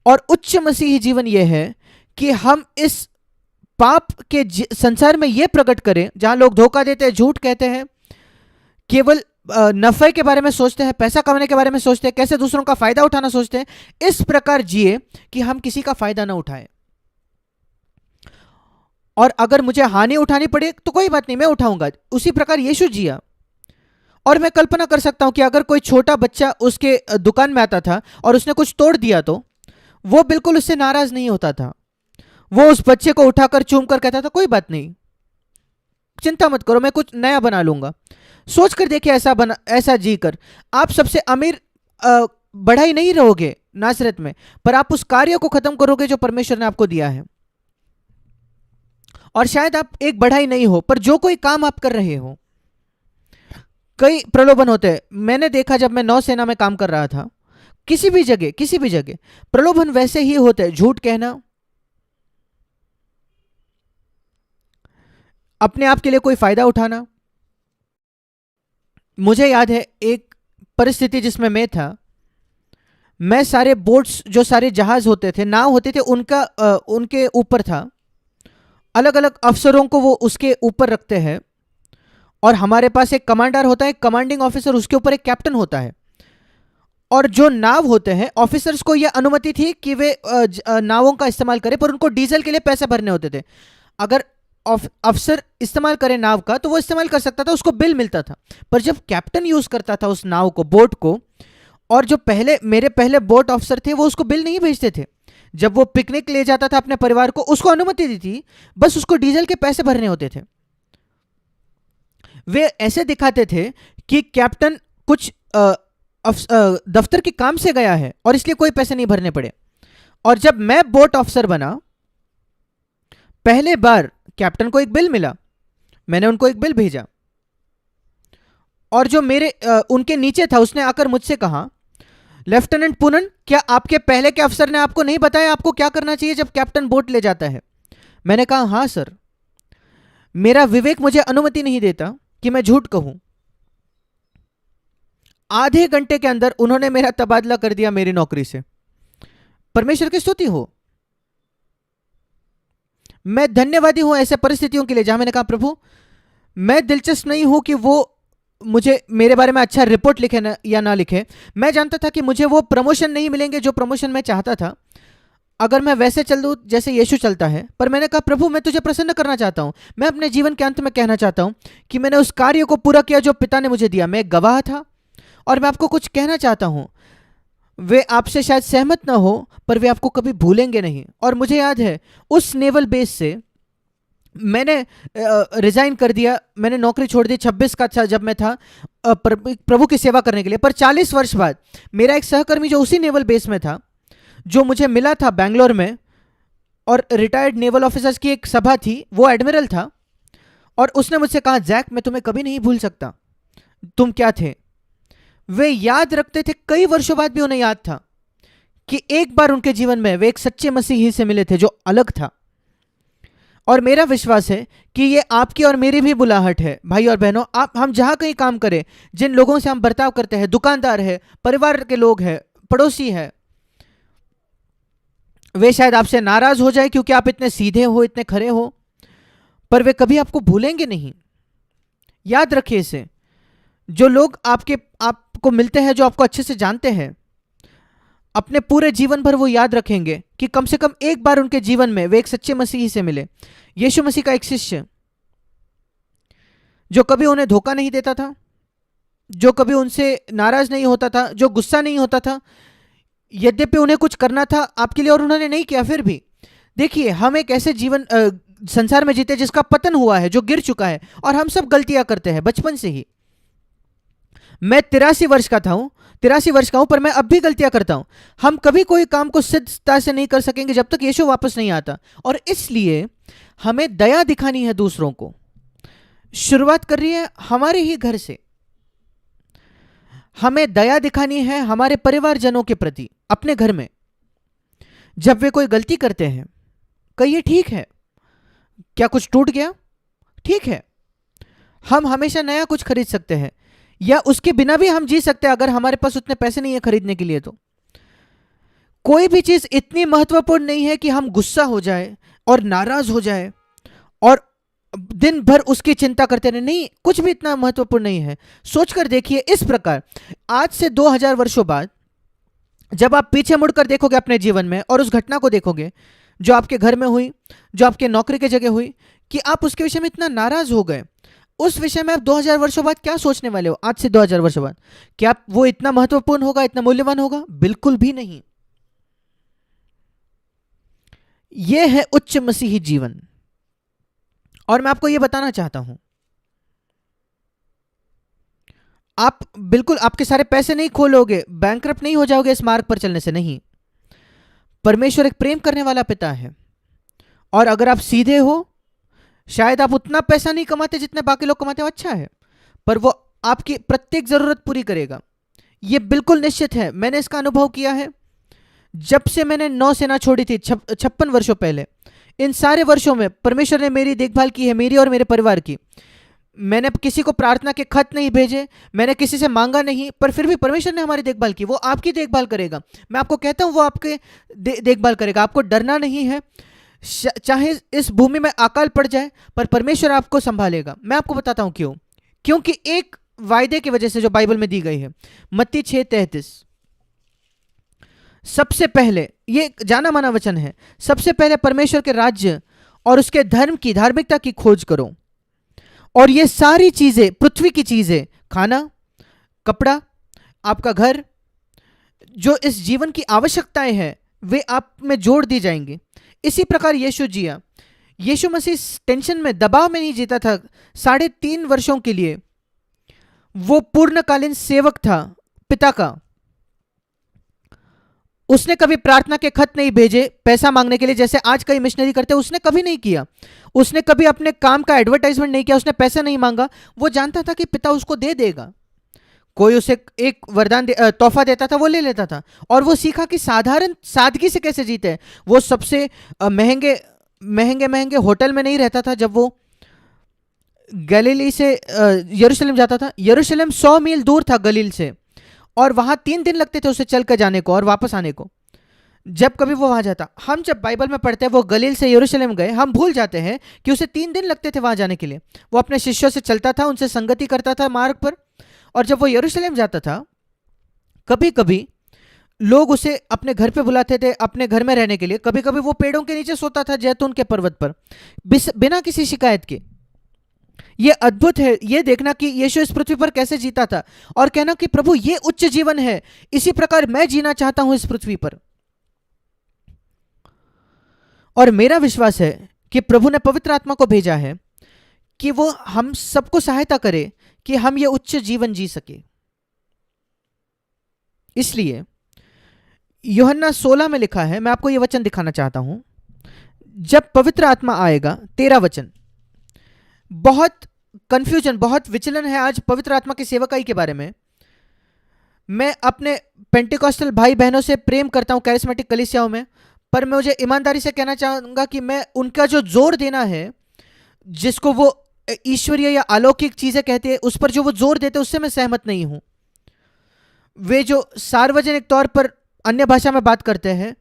और उच्च मसीही जीवन यह है कि हम इस पाप के संसार में यह प्रकट करें जहां लोग धोखा देते हैं, झूठ कहते हैं, केवल नफे के बारे में सोचते हैं, पैसा कमाने के बारे में सोचते हैं, कैसे दूसरों का फायदा उठाना सोचते हैं। इस प्रकार जिए कि हम किसी का फायदा ना उठाएं। और अगर मुझे हानि उठानी पड़े तो कोई बात नहीं, मैं उठाऊंगा। उसी प्रकार यीशु जिया। और मैं कल्पना कर सकता हूं कि अगर कोई छोटा बच्चा उसके दुकान में आता था और उसने कुछ तोड़ दिया तो वो बिल्कुल उससे नाराज नहीं होता था। वो उस बच्चे को उठाकर चूम कर कहता था कोई बात नहीं, चिंता मत करो, मैं कुछ नया बना लूंगा। सोच कर देखिए, ऐसा जी कर आप सबसे अमीर बढ़ाई नहीं रहोगे नासरत में, पर आप उस कार्य को खत्म करोगे जो परमेश्वर ने आपको दिया है। और शायद आप एक बढ़ाई नहीं हो, पर जो कोई काम आप कर रहे हो, कई प्रलोभन होते हैं। मैंने देखा जब मैं नौसेना में काम कर रहा था, किसी भी जगह प्रलोभन वैसे ही होते हैं। झूठ कहना, अपने आप के लिए कोई फायदा उठाना। मुझे याद है एक परिस्थिति जिसमें मैं था। मैं सारे बोट्स, जो सारे जहाज होते थे, नाव होते थे, उनके ऊपर था। अलग अलग अफसरों को वो उसके ऊपर रखते हैं और हमारे पास एक कमांडर होता है, कमांडिंग ऑफिसर, उसके ऊपर एक कैप्टन होता है। और जो नाव होते हैं, ऑफिसर्स को यह अनुमति थी कि वे नावों का इस्तेमाल करें, पर उनको डीजल के लिए पैसे भरने होते थे। अगर अफसर इस्तेमाल करे नाव का तो वो इस्तेमाल कर सकता था, उसको बिल मिलता था। पर जब कैप्टन यूज करता था उस नाव को, बोट को, और जो मेरे पहले बोट ऑफिसर थे वो उसको बिल नहीं भेजते थे। जब वो पिकनिक ले जाता था अपने परिवार को, उसको अनुमति दी थी, बस उसको डीजल के पैसे भरने होते थे। वे ऐसे दिखाते थे कि कैप्टन कुछ दफ्तर के काम से गया है और इसलिए कोई पैसे नहीं भरने पड़े। और जब मैं बोट ऑफिसर बना, पहले बार कैप्टन को एक बिल मिला, मैंने उनको एक बिल भेजा, और जो उनके नीचे था उसने आकर मुझसे कहा, लेफ्टिनेंट पूनन, क्या आपके पहले के अफसर ने आपको नहीं बताया आपको क्या करना चाहिए जब कैप्टन बोट ले जाता है? मैंने कहा हाँ सर, मेरा विवेक मुझे अनुमति नहीं देता कि मैं झूठ कहूं। आधे घंटे के अंदर उन्होंने मेरा तबादला कर दिया मेरी नौकरी से। परमेश्वर की स्तुति हो। मैं धन्यवादी हूं ऐसे परिस्थितियों के लिए जहां मैंने कहा प्रभु, मैं दिलचस्प नहीं हूं कि वो मुझे मेरे बारे में अच्छा रिपोर्ट लिखे या ना लिखे। मैं जानता था कि मुझे वो प्रमोशन नहीं मिलेंगे जो प्रमोशन मैं चाहता था अगर मैं वैसे चल दूं जैसे यीशु चलता है। पर मैंने कहा प्रभु, मैं तुझे प्रसन्न करना चाहता हूं। मैं अपने जीवन के अंत में कहना चाहता हूं कि मैंने उस कार्य को पूरा किया जो पिता ने मुझे दिया। मैं एक गवाह था और मैं आपको कुछ कहना चाहता हूं। वे आपसे शायद सहमत ना हो, पर वे आपको कभी भूलेंगे नहीं। और मुझे याद है उस नेवल बेस से मैंने रिजाइन कर दिया, मैंने नौकरी छोड़ दी। 26 का था जब मैं था प्रभु की सेवा करने के लिए। पर 40 वर्ष बाद मेरा एक सहकर्मी जो उसी नेवल बेस में था, जो मुझे मिला था बैंगलोर में, और रिटायर्ड नेवल ऑफिसर्स की एक सभा थी, वो एडमिरल था, और उसने मुझसे कहा, जैक मैं तुम्हें कभी नहीं भूल सकता, तुम क्या थे। वे याद रखते थे, कई वर्षों बाद भी उन्हें याद था कि एक बार उनके जीवन में वे एक सच्चे मसीही से मिले थे जो अलग था। और मेरा विश्वास है कि ये आपकी और मेरी भी बुलाहट है भाई और बहनों। हम जहां कहीं काम करें, जिन लोगों से हम बर्ताव करते हैं, दुकानदार है, परिवार के लोग हैं, पड़ोसी है, वे शायद आपसे नाराज हो जाए क्योंकि आप इतने सीधे हो, इतने खरे हो, पर वे कभी आपको भूलेंगे नहीं। याद रखिए इसे। जो लोग आपको मिलते हैं, जो आपको अच्छे से जानते हैं, अपने पूरे जीवन भर वो याद रखेंगे कि कम से कम एक बार उनके जीवन में वे एक सच्चे मसीही से मिले। यीशु मसीह का एक शिष्य जो कभी उन्हें धोखा नहीं देता था, जो कभी उनसे नाराज नहीं होता था, जो गुस्सा नहीं होता था, यद्यपि उन्हें कुछ करना था आपके लिए और उन्होंने नहीं किया, फिर भी। देखिए, हम एक ऐसे संसार में जीते जिसका पतन हुआ है, जो गिर चुका है, और हम सब गलतियां करते हैं बचपन से ही। मैं 83 वर्ष का हूं, पर मैं अब भी गलतियां करता हूं। हम कभी कोई काम को सिद्धता से नहीं कर सकेंगे जब तक यीशु वापस नहीं आता। और इसलिए हमें दया दिखानी है दूसरों को। शुरुआत कर रही है हमारे ही घर से। हमें दया दिखानी है हमारे परिवारजनों के प्रति, अपने घर में। जब वे कोई गलती करते हैं, कहिए ठीक है, क्या कुछ टूट गया, ठीक है, हम हमेशा नया कुछ खरीद सकते हैं, या उसके बिना भी हम जी सकते हैं अगर हमारे पास उतने पैसे नहीं है खरीदने के लिए। तो कोई भी चीज इतनी महत्वपूर्ण नहीं है कि हम गुस्सा हो जाए और नाराज हो जाए और दिन भर उसकी चिंता करते रहे। नहीं, कुछ भी इतना महत्वपूर्ण नहीं है। सोचकर देखिए इस प्रकार, आज से 2000 वर्षों बाद जब आप पीछे मुड़कर देखोगे अपने जीवन में और उस घटना को देखोगे जो आपके घर में हुई, जो आपके नौकरी की जगह हुई, कि आप उसके विषय में इतना नाराज हो गए, उस विषय में आप 2000 वर्षों बाद क्या सोचने वाले हो? आज से 2000 वर्षों बाद क्या वो इतना महत्वपूर्ण होगा, इतना मूल्यवान होगा? बिल्कुल भी नहीं। यह है उच्च मसीही जीवन। और मैं आपको यह बताना चाहता हूं, आप बिल्कुल आपके सारे पैसे नहीं खोलोगे, बैंकरप्ट नहीं हो जाओगे इस मार्ग पर चलने से। नहीं, परमेश्वर एक प्रेम करने वाला पिता है, और अगर आप सीधे हो, शायद आप उतना पैसा नहीं कमाते जितने बाकी लोग कमाते हो, अच्छा है, पर वो आपकी प्रत्येक जरूरत पूरी करेगा। यह बिल्कुल निश्चित है। मैंने इसका अनुभव किया है जब से मैंने नौसेना छोड़ी थी 56 वर्षों पहले। इन सारे वर्षों में परमेश्वर ने मेरी देखभाल की है, मेरी और मेरे परिवार की। मैंने किसी को प्रार्थना के खत नहीं भेजे, मैंने किसी से मांगा नहीं, पर फिर भी परमेश्वर ने हमारी देखभाल की। वो आपकी देखभाल करेगा। मैं आपको कहता हूं वो आपके देखभाल करेगा। आपको डरना नहीं है। चाहे इस भूमि में अकाल पड़ जाए, पर परमेश्वर आपको संभालेगा। मैं आपको बताता हूं क्यों। क्योंकि एक वायदे की वजह से जो बाइबल में दी गई है, मत्ती 6:33, सबसे पहले, ये जाना माना वचन है, सबसे पहले परमेश्वर के राज्य और उसके धर्म की, धार्मिकता की खोज करो, और ये सारी चीजें, पृथ्वी की चीजें, खाना, कपड़ा, आपका घर, जो इस जीवन की आवश्यकताएं हैं, वे आप में जोड़ दी जाएंगी। इसी प्रकार यीशु जिया। यीशु मसीह टेंशन में, दबाव में नहीं जीता था। 3.5 वर्षों के लिए वो पूर्णकालीन सेवक था पिता का। उसने कभी प्रार्थना के खत नहीं भेजे पैसा मांगने के लिए, जैसे आज कई मिशनरी करते हैं। उसने कभी नहीं किया। उसने कभी अपने काम का एडवर्टाइजमेंट नहीं किया। उसने पैसा नहीं मांगा। वो जानता था कि पिता उसको दे देगा। कोई उसे एक वरदान तोहफा देता था, वो ले लेता था। और वो सीखा कि साधारण सादगी से कैसे जीते हैं। वो सबसे महंगे महंगे महंगे होटल में नहीं रहता था। जब वो गलीली से यरूशलेम जाता था, यरूशलेम 100 मील दूर था गलील से, और वहां 3 दिन लगते थे उसे चल कर जाने को और वापस आने को। जब कभी वो वहां जाता, हम जब बाइबल में पढ़ते हैं वो गलील से यरूशलेम गए, हम भूल जाते हैं कि उसे 3 दिन लगते थे वहां जाने के लिए। वो अपने शिष्यों से चलता था, उनसे संगति करता था मार्ग पर। और जब वो यरूशलेम जाता था, कभी कभी लोग उसे अपने घर पे बुलाते थे अपने घर में रहने के लिए। कभी कभी वो पेड़ों के नीचे सोता था जैतून के पर्वत पर, बिना किसी शिकायत के। ये अद्भुत है ये देखना कि यीशु इस पृथ्वी पर कैसे जीता था, और कहना कि प्रभु ये उच्च जीवन है, इसी प्रकार मैं जीना चाहता हूं इस पृथ्वी पर। और मेरा विश्वास है कि प्रभु ने पवित्र आत्मा को भेजा है कि वो हम सबको सहायता करे कि हम ये उच्च जीवन जी सके। इसलिए यूहन्ना 16 में लिखा है, मैं आपको ये वचन दिखाना चाहता हूं। जब पवित्र आत्मा आएगा, 13 वचन, बहुत कंफ्यूजन, बहुत विचलन है आज पवित्र आत्मा की सेवकाई के बारे में। मैं अपने पेंटिकॉस्टल भाई बहनों से प्रेम करता हूं, कैरिस्मेटिक कलीसियाओं में, पर मैं मुझे ईमानदारी से कहना चाहूंगा कि मैं उनका जो जोर देना है, जिसको वो ईश्वरीय या अलौकिक चीजें कहते हैं, उस पर जो वो जोर देते हैं, उससे मैं सहमत नहीं हूं। वे जो सार्वजनिक तौर पर अन्य भाषा में बात करते हैं,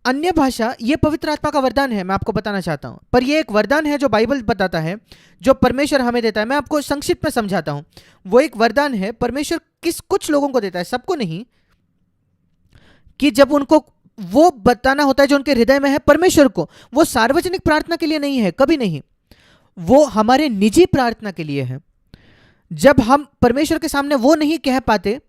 अन्य भाषा ये पवित्र आत्मा का वरदान है, मैं आपको बताना चाहता हूं। पर ये एक वरदान है जो बाइबल बताता है, जो परमेश्वर हमें देता है। मैं आपको संक्षिप्त में समझाता हूं। वो एक वरदान है, परमेश्वर कुछ लोगों को देता है, सबको नहीं, कि जब उनको वो बताना होता है जो उनके हृदय में है परमेश्वर को। वो सार्वजनिक प्रार्थना के लिए नहीं है, कभी नहीं। वो हमारे निजी प्रार्थना के लिए है। जब हम परमेश्वर के सामने वो नहीं कह पाते,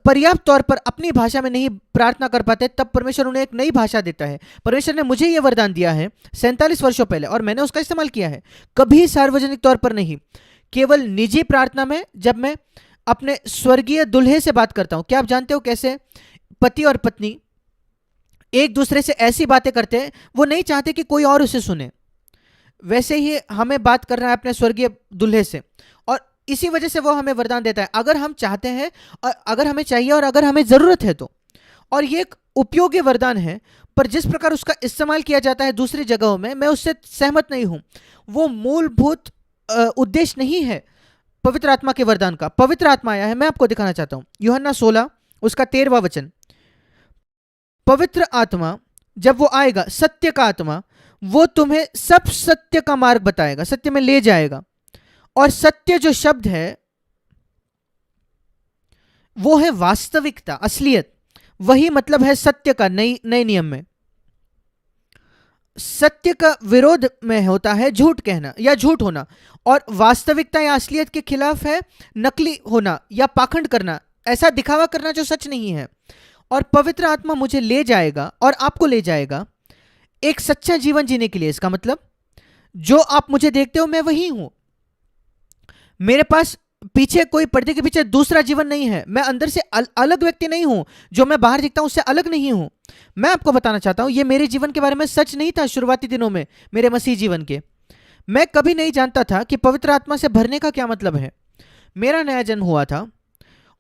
पर्याप्त तौर पर अपनी भाषा में नहीं प्रार्थना कर पाते, तब परमेश्वर उन्हें एक नई भाषा देता है। परमेश्वर ने मुझे यह वरदान दिया है 47 वर्षों पहले, और मैंने उसका इस्तेमाल किया है। कभी सार्वजनिक तौर पर नहीं, केवल निजी प्रार्थना में, जब मैं अपने स्वर्गीय दुल्हे से बात करता हूं। क्या आप जानते हो कैसे पति और पत्नी एक दूसरे से ऐसी बातें करते हैं, वो नहीं चाहते कि कोई और उसे सुने। वैसे ही हमें बात करना है अपने स्वर्गीय दुल्हे से, और इसी वजह से वो हमें वरदान देता है, अगर हम चाहते हैं, और अगर हमें चाहिए, और अगर हमें जरूरत है तो। और ये एक उपयोगी वरदान है, पर जिस प्रकार उसका इस्तेमाल किया जाता है दूसरी जगहों में, मैं उससे सहमत नहीं हूं। वो मूलभूत उद्देश्य नहीं है पवित्र आत्मा के वरदान का। पवित्र आत्मा आया है, मैं आपको दिखाना चाहता हूं। यूहन्ना 16 उसका 13वां वचन, पवित्र आत्मा जब वो आएगा, सत्य का आत्मा, वो तुम्हें सब सत्य का मार्ग बताएगा, सत्य में ले जाएगा। और सत्य जो शब्द है वो है वास्तविकता, असलियत। वही मतलब है सत्य का नए नियम में। सत्य का विरोध में होता है झूठ कहना या झूठ होना, और वास्तविकता या असलियत के खिलाफ है नकली होना या पाखंड करना, ऐसा दिखावा करना जो सच नहीं है। और पवित्र आत्मा मुझे ले जाएगा और आपको ले जाएगा एक सच्चा जीवन जीने के लिए। इसका मतलब जो आप मुझे देखते हो मैं वही हूं, मेरे पास पीछे कोई पर्दे के पीछे दूसरा जीवन नहीं है, मैं अंदर से अलग व्यक्ति नहीं हूं, जो मैं बाहर दिखता हूं उससे अलग नहीं हूं। मैं आपको बताना चाहता हूं, ये मेरे जीवन के बारे में सच नहीं था शुरुआती दिनों में मेरे मसीह जीवन के। मैं कभी नहीं जानता था कि पवित्र आत्मा से भरने का क्या मतलब है। मेरा नया जन्म हुआ था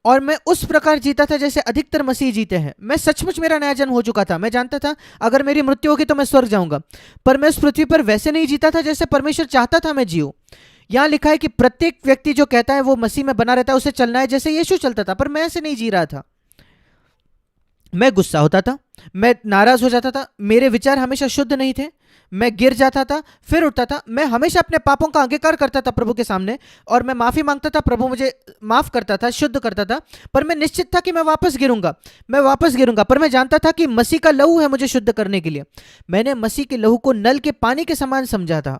और मैं उस प्रकार जीता था जैसे अधिकतर मसीह जीते हैं। मैं सचमुच, मेरा नया जन्म हो चुका था। मैं जानता था अगर मेरी मृत्यु होगी तो मैं स्वर्ग जाऊंगा, पर मैं उस पृथ्वी पर वैसे नहीं जीता था जैसे परमेश्वर चाहता था मैं जीऊं। यहां लिखा है कि प्रत्येक व्यक्ति जो कहता है वो मसीह में बना रहता है, उसे चलना है जैसे यीशु चलता था, पर मैं ऐसे नहीं जी रहा था। मैं गुस्सा होता था, मैं नाराज हो जाता था, मेरे विचार हमेशा शुद्ध नहीं थे, मैं गिर जाता था फिर उठता था। मैं हमेशा अपने पापों का अंगीकार करता था प्रभु के सामने और मैं माफी मांगता था, प्रभु मुझे माफ करता था, शुद्ध करता था। पर मैं निश्चित था कि मैं वापस गिरूंगा, पर मैं जानता था कि मसीह का लहू है मुझे शुद्ध करने के लिए। मैंने मसीह के लहू को नल के पानी के समान समझा था।